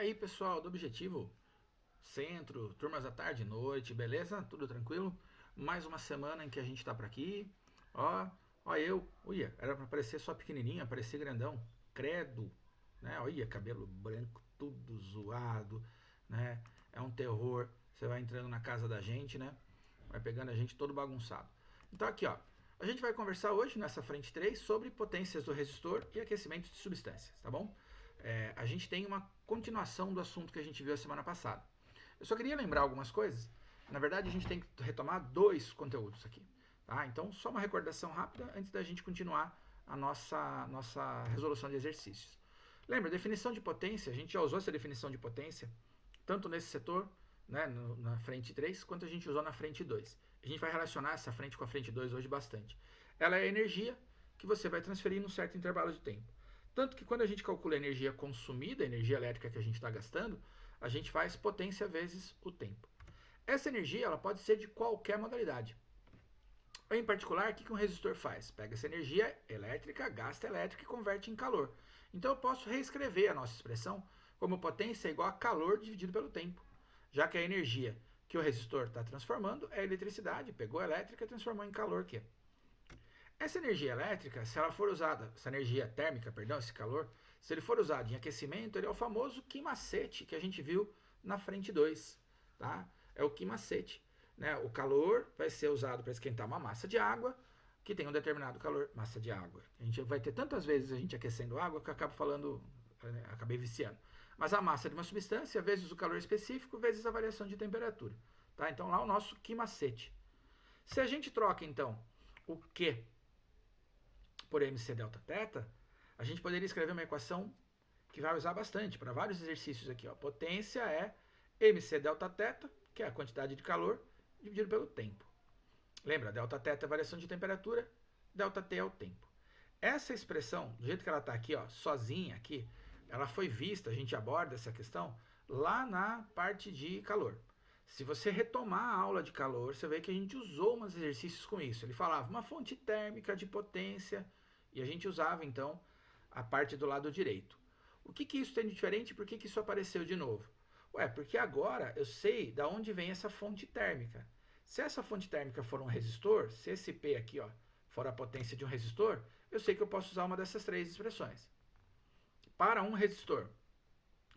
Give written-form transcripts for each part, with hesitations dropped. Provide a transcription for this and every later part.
aí, pessoal do Objetivo Centro, turmas da tarde e noite, beleza? Tudo tranquilo? Mais uma semana em que a gente tá por aqui. Ó, ó eu. Uia, era pra parecer só pequenininho, aparecer grandão. Credo, né? Olha, cabelo branco, tudo zoado, né? É um terror. Você vai entrando na casa da gente, né? Vai pegando a gente todo bagunçado. Então aqui, ó. A gente vai conversar hoje, nessa frente 3, sobre potências do resistor e aquecimento de substâncias, tá bom? A gente tem uma continuação do assunto que a gente viu a semana passada. Eu só queria lembrar algumas coisas. Na verdade, a gente tem que retomar dois conteúdos aqui. Tá? Então, só uma recordação rápida antes da gente continuar a nossa resolução de exercícios. Lembra, definição de potência, a gente já usou essa definição de potência, tanto nesse setor, né, na frente 3, quanto a gente usou na frente 2. A gente vai relacionar essa frente com a frente 2 hoje bastante. Ela é a energia que você vai transferir num certo intervalo de tempo. Tanto que quando a gente calcula a energia consumida, a energia elétrica que a gente está gastando, a gente faz potência vezes o tempo. Essa energia ela pode ser de qualquer modalidade. Em particular, o que um resistor faz? Pega essa energia elétrica, gasta elétrica e converte em calor. Então eu posso reescrever a nossa expressão como potência igual a calor dividido pelo tempo, já que a energia que o resistor está transformando é eletricidade, pegou a elétrica e transformou em calor, que é. Essa energia elétrica, se ela for usada, essa energia térmica, perdão, esse calor, se ele for usado em aquecimento, ele é o famoso queimacete que a gente viu na frente 2, tá? É o queimacete, né? O calor vai ser usado para esquentar uma massa de água que tem um determinado calor, massa de água. A gente vai ter tantas vezes a gente aquecendo água que eu acabo falando, acabei viciando. Mas a massa de uma substância vezes o calor específico vezes a variação de temperatura, tá? Então lá o nosso queimacete. Se a gente troca então o Q por mc delta θ, a gente poderia escrever uma equação que vai usar bastante para vários exercícios aqui. Ó. Potência é mc delta θ, que é a quantidade de calor, dividido pelo tempo. Lembra, delta θ é a variação de temperatura, delta T é o tempo. Essa expressão, do jeito que ela está aqui, ó, sozinha aqui, ela foi vista, a gente aborda essa questão lá na parte de calor. Se você retomar a aula de calor, você vê que a gente usou uns exercícios com isso. Ele falava uma fonte térmica de potência e a gente usava, então, a parte do lado direito. O que isso tem de diferente e por que isso apareceu de novo? Ué, porque agora eu sei de onde vem essa fonte térmica. Se essa fonte térmica for um resistor, se esse P aqui ó, for a potência de um resistor, eu sei que eu posso usar uma dessas três expressões. Para um resistor,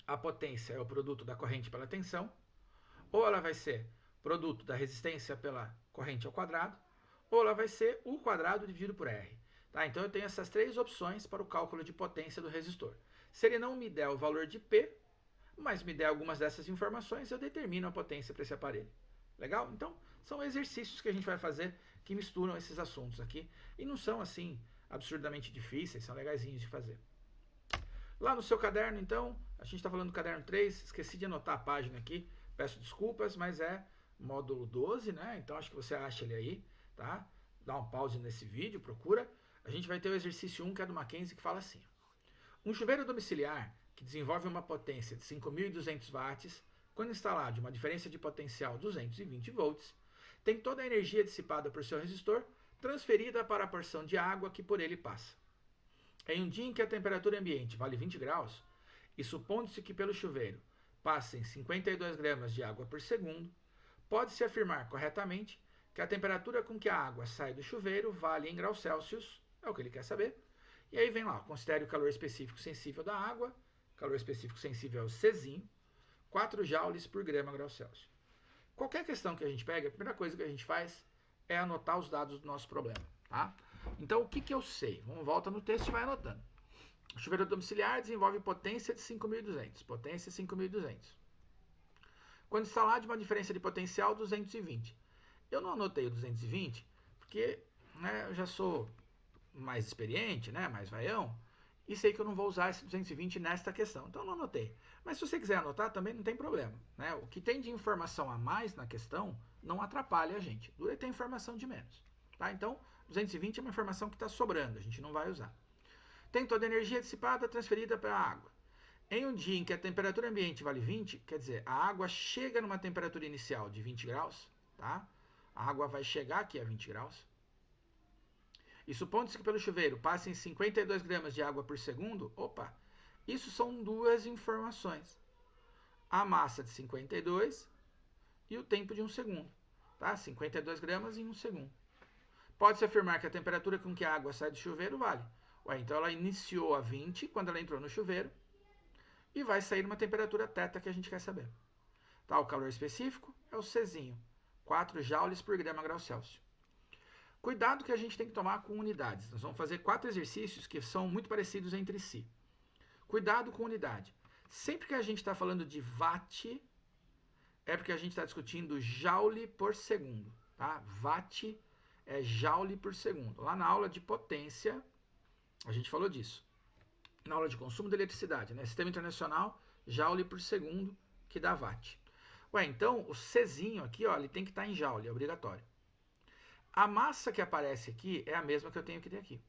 a potência é o produto da corrente pela tensão, ou ela vai ser produto da resistência pela corrente ao quadrado, ou ela vai ser U quadrado dividido por R. Tá? Então eu tenho essas três opções para o cálculo de potência do resistor. Se ele não me der o valor de P, mas me der algumas dessas informações, eu determino a potência para esse aparelho. Legal? Então, são exercícios que a gente vai fazer que misturam esses assuntos aqui e não são assim absurdamente difíceis, são legaisinhos de fazer. Lá no seu caderno, então, a gente está falando do caderno 3, esqueci de anotar a página aqui, peço desculpas, mas é módulo 12, né? Então acho que você acha ele aí, tá? Dá um pause nesse vídeo, procura. A gente vai ter o exercício 1, que é do Mackenzie, que fala assim. Um chuveiro domiciliar que desenvolve uma potência de 5.200 watts, quando instalado uma diferença de potencial 220 volts, tem toda a energia dissipada por seu resistor transferida para a porção de água que por ele passa. Em um dia em que a temperatura ambiente vale 20 graus, e supondo-se que pelo chuveiro passem 52 gramas de água por segundo, pode-se afirmar corretamente que a temperatura com que a água sai do chuveiro vale em graus Celsius, é o que ele quer saber. E aí vem lá, considere o calor específico sensível da água, calor específico sensível é o Czinho, 4 joules por grama grau Celsius. Qualquer questão que a gente pega, a primeira coisa que a gente faz é anotar os dados do nosso problema, tá? Então, o que eu sei? Vamos volta no texto e vai anotando. O chuveiro domiciliar desenvolve potência de 5.200. Potência 5.200. Quando instalado de uma diferença de potencial 220. Eu não anotei o 220 porque eu já sou mais experiente, mais vaião, e sei que eu não vou usar esse 220 nesta questão. Então eu não anotei. Mas se você quiser anotar, também não tem problema. O que tem de informação a mais na questão não atrapalha a gente. Dura ter informação de menos. Tá? Então, 220 é uma informação que está sobrando, a gente não vai usar. Tem toda a energia dissipada transferida para a água. Em um dia em que a temperatura ambiente vale 20, quer dizer, a água chega numa temperatura inicial de 20 graus, tá? A água vai chegar aqui a 20 graus. E supondo-se que pelo chuveiro passem 52 gramas de água por segundo, opa, isso são duas informações. a massa de 52 e o tempo de 1 segundo. Tá? 52 gramas em 1 segundo. Pode-se afirmar que a temperatura com que a água sai do chuveiro vale. Ué, então ela iniciou a 20 quando ela entrou no chuveiro e vai sair uma temperatura θ que a gente quer saber. Tá? O calor específico é o Czinho, 4 joules por grama grau Celsius. Cuidado que a gente tem que tomar com unidades. Nós vamos fazer 4 exercícios que são muito parecidos entre si. Cuidado com unidade. Sempre que a gente está falando de watt, é porque a gente está discutindo joule por segundo. Tá? Watt é joule por segundo. Lá na aula de potência, a gente falou disso. Na aula de consumo de eletricidade, né? Sistema internacional, joule por segundo, que dá watt. Ué, então o Czinho aqui, ó, ele tem que estar em joule, é obrigatório. A massa que aparece aqui é a mesma que eu tenho que ter aqui.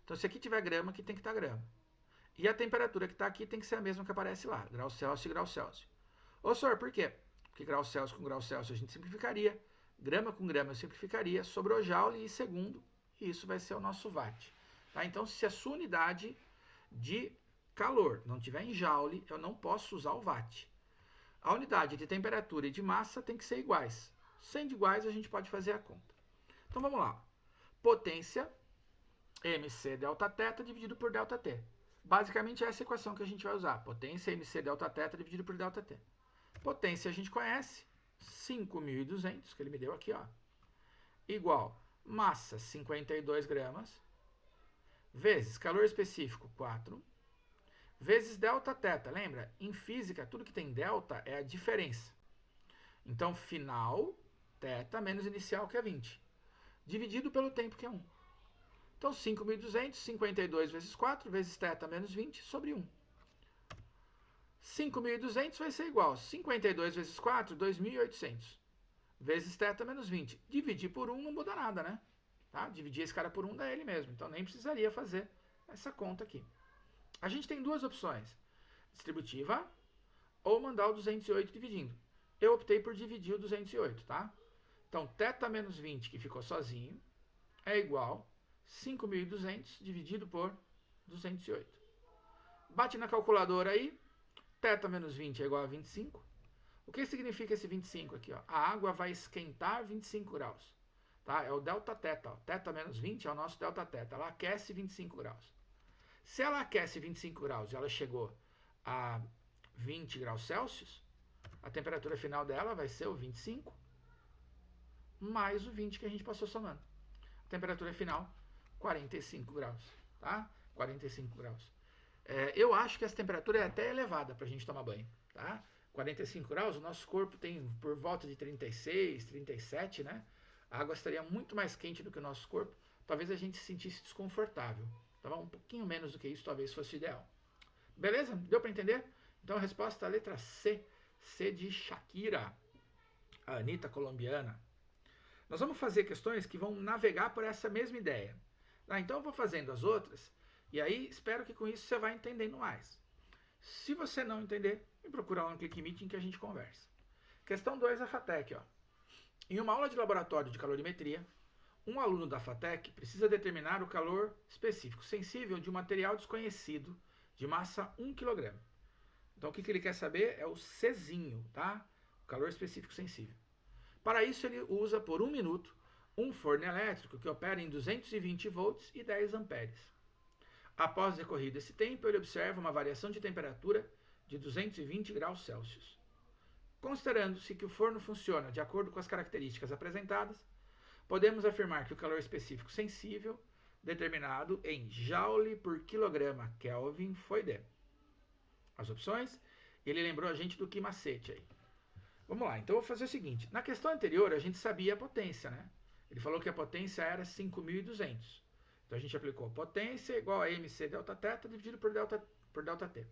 Então, se aqui tiver grama, aqui tem que estar grama. E a temperatura que está aqui tem que ser a mesma que aparece lá, grau Celsius e grau Celsius. Ô, senhor, por quê? Porque grau Celsius com grau Celsius a gente simplificaria, grama com grama eu simplificaria, sobrou joule e segundo, e isso vai ser o nosso watt. Tá? Então, se a sua unidade de calor não tiver em joule, eu não posso usar o watt. A unidade de temperatura e de massa tem que ser iguais. Sendo iguais, a gente pode fazer a conta. Então, vamos lá. Potência, mc Δθ dividido por ΔT. Basicamente, é essa equação que a gente vai usar. Potência mc Δθ dividido por ΔT. Potência a gente conhece, 5.200, que ele me deu aqui, ó, igual massa, 52 gramas, vezes calor específico, 4, vezes Δθ. Lembra? Em física, tudo que tem delta é a diferença. Então, final, θ menos inicial, que é 20. Dividido pelo tempo, que é 1. Então, 5.200, 52 vezes 4, vezes θ menos 20, sobre 1. 5.200 vai ser igual a 52 vezes 4, 2.800. Vezes θ menos 20. Dividir por 1 não muda nada, né? Tá? Dividir esse cara por 1 dá ele mesmo. Então, nem precisaria fazer essa conta aqui. A gente tem duas opções. Distributiva ou mandar o 208 dividindo. Eu optei por dividir o 208, tá? Então, θ menos 20, que ficou sozinho, é igual a 5.200 dividido por 208. Bate na calculadora aí. θ menos 20 é igual a 25. O que significa esse 25 aqui? Ó? A água vai esquentar 25 graus. Tá? É o Δθ. Ó. θ menos 20 é o nosso Δθ. Ela aquece 25 graus. Se ela aquece 25 graus e ela chegou a 20 graus Celsius, a temperatura final dela vai ser o 25 mais o 20 que a gente passou somando. A temperatura final, 45 graus. Tá? 45 graus. Eu acho que essa temperatura é até elevada para a gente tomar banho. Tá? 45 graus, o nosso corpo tem por volta de 36, 37, né? A água estaria muito mais quente do que o nosso corpo. Talvez a gente se sentisse desconfortável. Então, um pouquinho menos do que isso talvez fosse o ideal. Beleza? Deu para entender? Então, a resposta é a letra C. C de Shakira. A Anitta colombiana. Nós vamos fazer questões que vão navegar por essa mesma ideia. Tá? Então, eu vou fazendo as outras. E aí, espero que com isso você vá entendendo mais. Se você não entender, me procura lá no Click Meeting que a gente conversa. Questão 2 da FATEC. Ó. Em uma aula de laboratório de calorimetria, um aluno da FATEC precisa determinar o calor específico sensível de um material desconhecido de massa 1 kg. Então, o que ele quer saber é o Czinho, tá? O calor específico sensível. Para isso, ele usa por 1 minuto um forno elétrico que opera em 220 volts e 10 amperes. Após decorrido esse tempo, ele observa uma variação de temperatura de 220 graus Celsius. Considerando-se que o forno funciona de acordo com as características apresentadas, podemos afirmar que o calor específico sensível, determinado em joule por quilograma Kelvin, foi de... As opções, ele lembrou a gente do que macete aí. Vamos lá, então eu vou fazer o seguinte. Na questão anterior, a gente sabia a potência, né? Ele falou que a potência era 5.200. Então a gente aplicou potência igual a mc Δθ dividido por ΔT.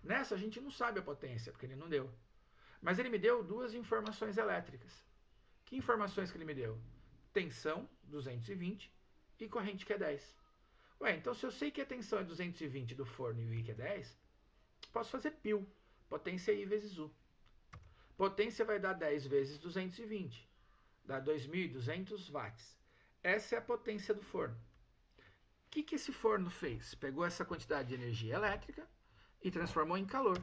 Nessa a gente não sabe a potência, porque ele não deu. Mas ele me deu duas informações elétricas. Que informações que ele me deu? Tensão, 220, e corrente que é 10. Ué, então se eu sei que a tensão é 220 do forno e o I que é 10, posso fazer π, potência I vezes U. Potência vai dar 10 vezes 220, dá 2.200 watts. Essa é a potência do forno. O que esse forno fez? Pegou essa quantidade de energia elétrica e transformou em calor.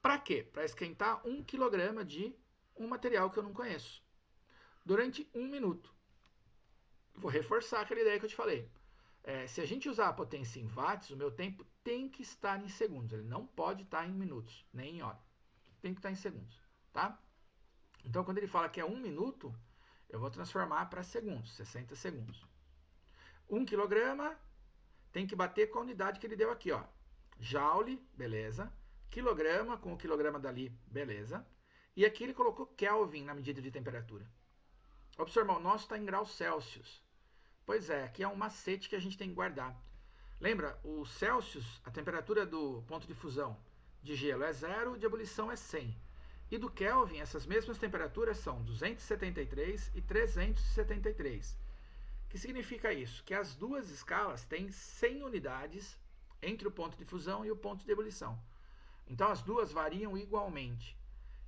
Para quê? Para esquentar 1 kg de um material que eu não conheço. Durante 1 minuto. Vou reforçar aquela ideia que eu te falei. Se a gente usar a potência em watts, o meu tempo tem que estar em segundos. Ele não pode estar em minutos, nem em hora. Tem que estar em segundos, tá? Então, quando ele fala que é 1 minuto, eu vou transformar para segundos, 60 segundos. 1 kg tem que bater com a unidade que ele deu aqui, ó. Joule, beleza. Quilograma com o quilograma dali, beleza. E aqui ele colocou Kelvin na medida de temperatura. Observa, o nosso está em graus Celsius. Pois é, aqui é um macete que a gente tem que guardar. Lembra, o Celsius, a temperatura do ponto de fusão de gelo é 0, de ebulição é 100. E do Kelvin, essas mesmas temperaturas são 273 e 373. O que significa isso? Que as duas escalas têm 100 unidades entre o ponto de fusão e o ponto de ebulição. Então as duas variam igualmente.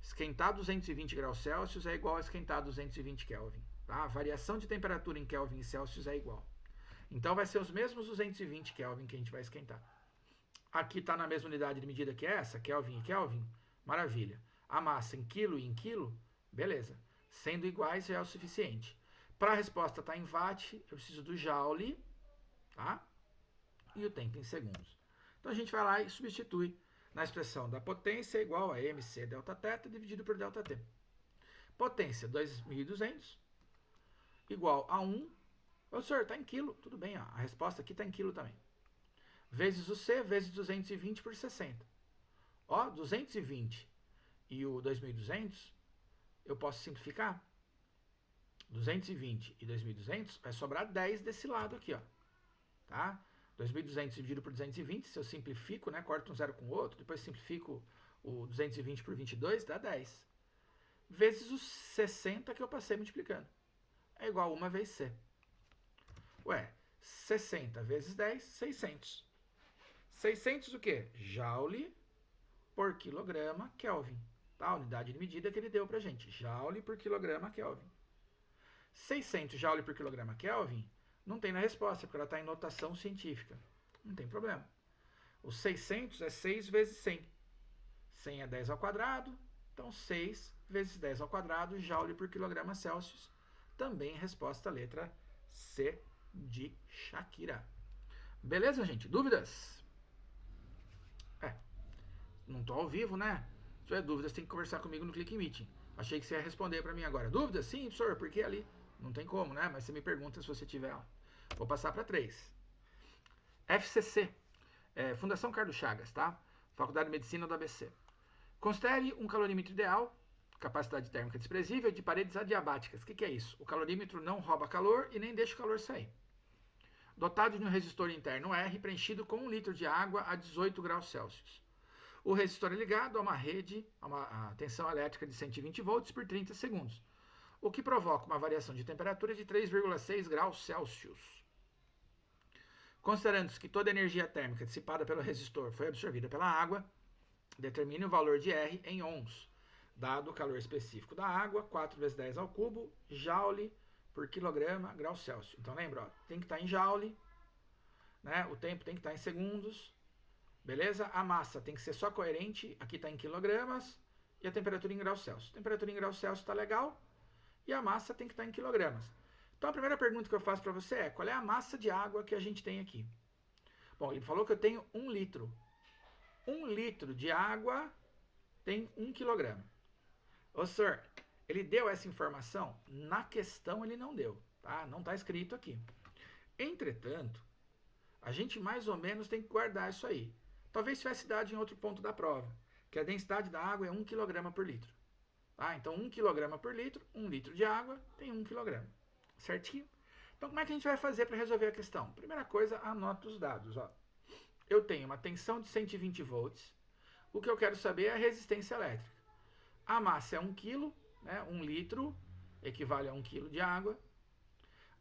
Esquentar 220 graus Celsius é igual a esquentar 220 Kelvin. Tá? A variação de temperatura em Kelvin e Celsius é igual. Então vai ser os mesmos 220 Kelvin que a gente vai esquentar. Aqui está na mesma unidade de medida que essa, Kelvin e Kelvin. Maravilha. A massa em quilo e em quilo, beleza. Sendo iguais já é o suficiente. Para a resposta estar em watt, eu preciso do joule, tá? E o tempo em segundos. Então a gente vai lá e substitui na expressão da potência igual a mc delta θ dividido por delta t. Potência 2.200 igual a 1. Ô, senhor, está em quilo. Tudo bem, ó, a resposta aqui está em quilo também. Vezes o C, vezes 220 por 60. Ó, 220 e o 2.200, eu posso simplificar. 220 e 2.200, vai sobrar 10 desse lado aqui, ó. Tá? 2.200 dividido por 220, se eu simplifico, né, corto um zero com o outro, depois simplifico o 220 por 22, dá 10. Vezes os 60 que eu passei multiplicando. É igual a 1 vezes C. Ué, 60 vezes 10, 600. 600 o quê? Joule por quilograma Kelvin. Tá? A unidade de medida que ele deu pra gente. Joule por quilograma Kelvin. 600 joule por quilograma Kelvin não tem na resposta, porque ela está em notação científica. Não tem problema. O 600 é 6 vezes 100. 100 é 10 ao quadrado, então 6 vezes 10 ao quadrado, joule por quilograma Celsius. Também resposta letra C de Shakira. Beleza, gente? Dúvidas? Não estou ao vivo, né? Se tiver dúvidas, tem que conversar comigo no Click Meeting. Achei que você ia responder para mim agora. Dúvidas? Sim, professor, porque ali não tem como, né? Mas você me pergunta se você tiver lá. Vou passar para 3. FCC, Fundação Carlos Chagas, tá? Faculdade de Medicina do ABC. Considere um calorímetro ideal, capacidade térmica desprezível, de paredes adiabáticas. O que é isso? O calorímetro não rouba calor e nem deixa o calor sair. Dotado de um resistor interno R preenchido com 1 litro de água a 18 graus Celsius. O resistor é ligado a uma rede, a uma tensão elétrica de 120 volts por 30 segundos, o que provoca uma variação de temperatura de 3,6 graus Celsius. Considerando-se que toda a energia térmica dissipada pelo resistor foi absorvida pela água, determine o valor de R em ohms, dado o calor específico da água, 4 vezes 10 ao cubo, joule por quilograma grau Celsius. Então lembra, ó, tem que estar em joule, né? O tempo tem que estar em segundos. Beleza? A massa tem que ser só coerente, aqui está em quilogramas, e a temperatura em graus Celsius. A temperatura em graus Celsius está legal, e a massa tem que estar em quilogramas. Então a primeira pergunta que eu faço para você é, qual é a massa de água que a gente tem aqui? Bom, ele falou que eu tenho 1 litro. 1 litro de água tem 1 quilograma. Ô, senhor, ele deu essa informação? Na questão ele não deu, tá? Não está escrito aqui. Entretanto, a gente mais ou menos tem que guardar isso aí. Talvez tivesse dado em outro ponto da prova, que a densidade da água é 1 kg por litro. Tá? Então, 1 kg por litro, 1 litro de água tem 1 kg. Certinho? Então, como é que a gente vai fazer para resolver a questão? Primeira coisa, anota os dados. Ó. Eu tenho uma tensão de 120 volts. O que eu quero saber é a resistência elétrica. A massa é 1 kg, né? 1 litro equivale a 1 kg de água.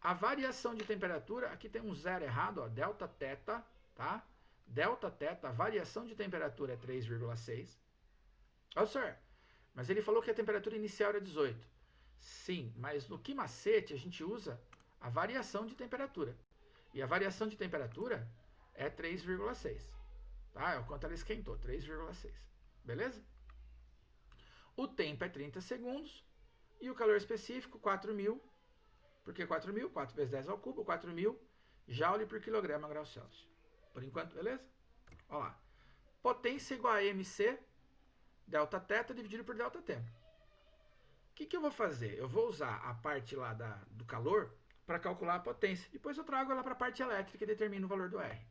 A variação de temperatura, aqui tem um zero errado, ó, delta θ, tá? Delta θ, a variação de temperatura é 3,6. Ó, senhor, mas ele falou que a temperatura inicial era 18. Sim, mas no que macete a gente usa a variação de temperatura. E a variação de temperatura é 3,6. Tá? É o quanto ela esquentou, 3,6. Beleza? O tempo é 30 segundos. E o calor específico, 4.000. Por que 4.000? 4 vezes 10 ao cubo, 4.000 joule por quilograma grau Celsius. Por enquanto, beleza? Olha lá. Potência igual a MC, delta θ dividido por delta T. O que eu vou fazer? Eu vou usar a parte lá do calor para calcular a potência. Depois eu trago ela para a parte elétrica e determino o valor do R.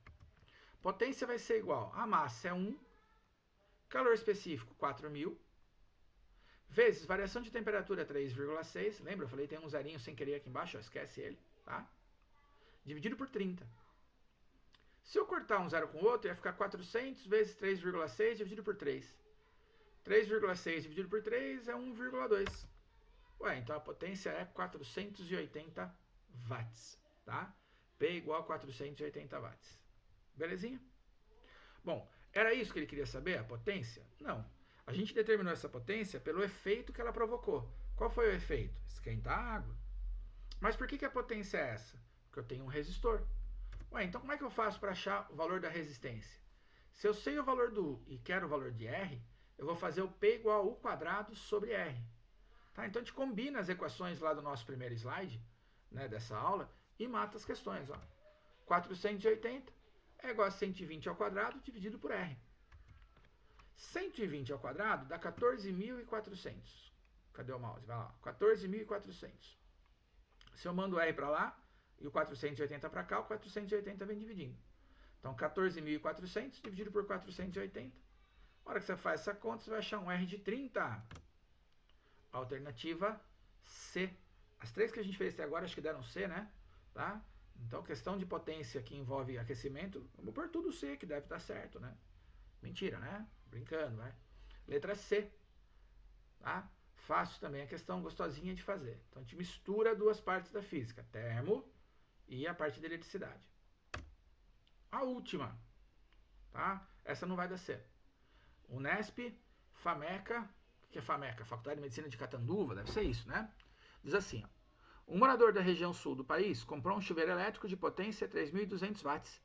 Potência vai ser igual a massa é 1, calor específico 4.000, vezes variação de temperatura 3,6. Lembra? Eu falei tem um zerinho sem querer aqui embaixo, ó, esquece ele. Tá? Dividido por 30. Se eu cortar um zero com o outro, ia ficar 400 vezes 3,6 dividido por 3. 3,6 dividido por 3 é 1,2. Ué, então a potência é 480 watts, tá? P igual a 480 watts. Belezinha? Bom, era isso que ele queria saber, a potência? Não. A gente determinou essa potência pelo efeito que ela provocou. Qual foi o efeito? Esquentar a água. Mas por que a potência é essa? Porque eu tenho um resistor. Ué, então como é que eu faço para achar o valor da resistência? Se eu sei o valor do U e quero o valor de R, eu vou fazer o P igual a U quadrado sobre R. Tá? Então a gente combina as equações lá do nosso primeiro slide, né, dessa aula, e mata as questões. Ó. 480 é igual a 120 ao quadrado dividido por R. 120 ao quadrado dá 14.400. Cadê o mouse? Vai lá. 14.400. Se eu mando o R para lá e o 480 para cá, o 480 vem dividindo. Então 14.400 dividido por 480. Na hora que você faz essa conta, você vai achar um R de 30. Alternativa C. As três que a gente fez até agora, acho que deram C, né? Tá? Então, questão de potência que envolve aquecimento, vamos pôr tudo C, que deve estar certo, né? Mentira, né? Brincando, vai. Letra C. Tá? Fácil também, a questão gostosinha de fazer. Então, a gente mistura duas partes da física, termo e a parte de eletricidade. A última, tá? Essa não vai dar C. Unesp, FAMECA, o que é FAMECA? Faculdade de Medicina de Catanduva, deve ser isso, né? Diz assim, ó, um morador da região sul do país comprou um chuveiro elétrico de potência 3.200 watts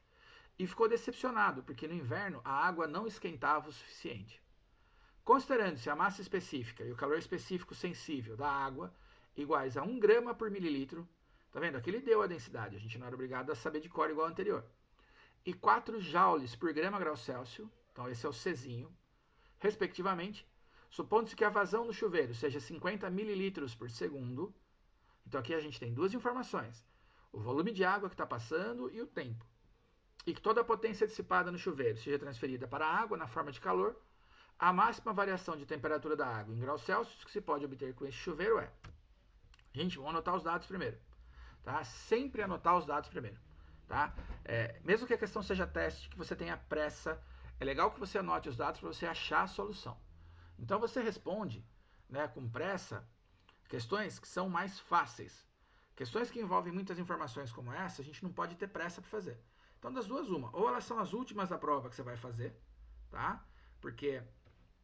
e ficou decepcionado porque no inverno a água não esquentava o suficiente. Considerando-se a massa específica e o calor específico sensível da água iguais a 1 grama por mililitro, tá vendo? Aqui ele deu a densidade, a gente não era obrigado a saber de cor igual ao anterior, e 4 joules por grama grau Celsius, então esse é o Czinho, respectivamente, supondo-se que a vazão do chuveiro seja 50 mililitros por segundo. Então aqui a gente tem duas informações, o volume de água que está passando e o tempo. E que toda a potência dissipada no chuveiro seja transferida para a água na forma de calor, a máxima variação de temperatura da água em graus Celsius que se pode obter com esse chuveiro é... Gente, vamos anotar os dados primeiro. Tá? Sempre anotar os dados primeiro. Tá? Mesmo que a questão seja teste, que você tenha pressa, é legal que você anote os dados para você achar a solução. Então você responde, né, com pressa questões que são mais fáceis. Questões que envolvem muitas informações como essa, a gente não pode ter pressa para fazer. Então das duas uma, ou elas são as últimas da prova que você vai fazer, tá? Porque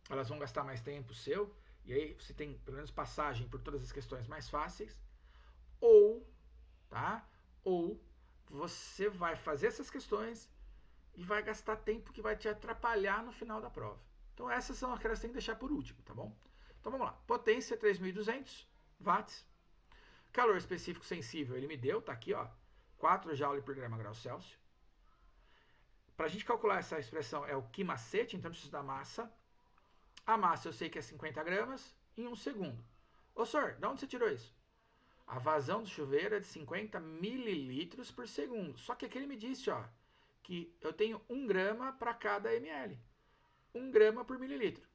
elas vão gastar mais tempo seu, e aí você tem pelo menos passagem por todas as questões mais fáceis, ou, tá? Ou você vai fazer essas questões e vai gastar tempo que vai te atrapalhar no final da prova. Então essas são aquelas que você tem que deixar por último, tá bom? Então vamos lá. Potência 3.200 watts. Calor específico sensível ele me deu, tá aqui, ó, 4 joule por grama grau Celsius. Para a gente calcular essa expressão é o que macete, então eu preciso da massa. A massa eu sei que é 50 gramas em 1 segundo. Ô senhor, de onde você tirou isso? A vazão do chuveiro é de 50 mililitros por segundo. Só que aqui ele me disse, ó, que eu tenho 1 grama para cada ml. 1 grama por mililitro.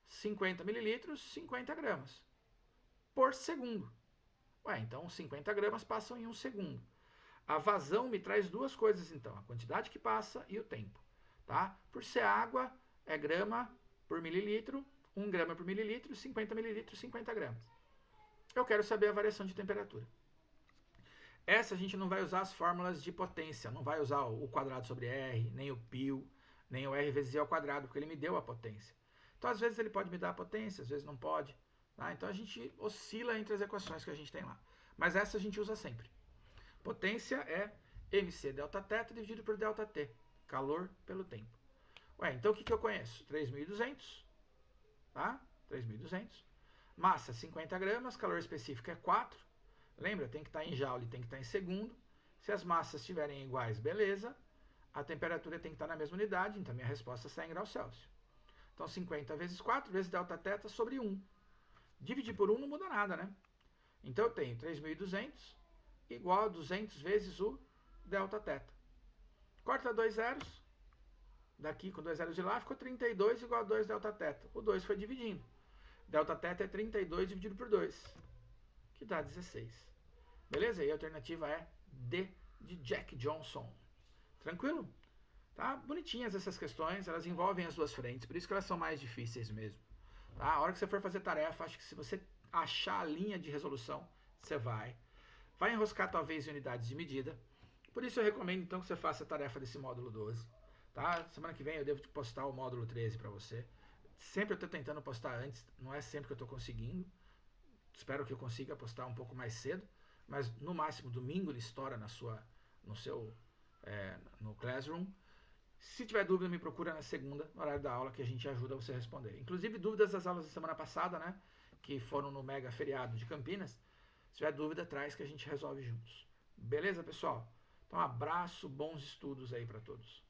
50 mililitros, 50 gramas. Por segundo. Ué, então 50 gramas passam em 1 segundo. A vazão me traz duas coisas, então. A quantidade que passa e o tempo. Tá? Por ser água, é grama por mililitro. 1 grama por mililitro, 50 mililitros, 50 gramas. Eu quero saber a variação de temperatura. Essa a gente não vai usar as fórmulas de potência. Não vai usar o quadrado sobre R, nem o π, nem o R vezes E ao quadrado, porque ele me deu a potência. Então, às vezes ele pode me dar a potência, às vezes não pode. Tá? Então, a gente oscila entre as equações que a gente tem lá. Mas essa a gente usa sempre. Potência é mc delta θ dividido por delta T. Calor pelo tempo. Ué, então o que eu conheço? 3.200, tá? 3.200. Massa, 50 gramas, calor específico é 4. Lembra, tem que estar em joule, tem que estar em segundo. Se as massas estiverem iguais, beleza. A temperatura tem que estar na mesma unidade, então minha resposta está em graus Celsius. Então 50 vezes 4 vezes Δθ sobre 1. Dividir por 1 não muda nada, né? Então eu tenho 3.200 igual a 200 vezes o Δθ. Corta 2 zeros. Daqui com 2 zeros de lá ficou 32 igual a 2 Δθ. O 2 foi dividindo. Δθ é 32 dividido por 2, que dá 16. Beleza? E a alternativa é D de Jack Johnson. Tranquilo? Tá? Bonitinhas essas questões, elas envolvem as duas frentes, por isso que elas são mais difíceis mesmo. Tá? A hora que você for fazer tarefa, acho que se você achar a linha de resolução, você vai enroscar talvez em unidades de medida. Por isso eu recomendo então que você faça a tarefa desse módulo 12. Tá? Semana que vem eu devo postar o módulo 13 para você. Sempre eu estou tentando postar antes, não é sempre que eu estou conseguindo. Espero que eu consiga postar um pouco mais cedo, mas no máximo domingo ele estoura no Classroom. Se tiver dúvida, me procura na segunda, no horário da aula, que a gente ajuda você a responder. Inclusive dúvidas das aulas da semana passada, né? Que foram no mega feriado de Campinas. Se tiver dúvida, traz que a gente resolve juntos. Beleza, pessoal? Então, um abraço, bons estudos aí para todos.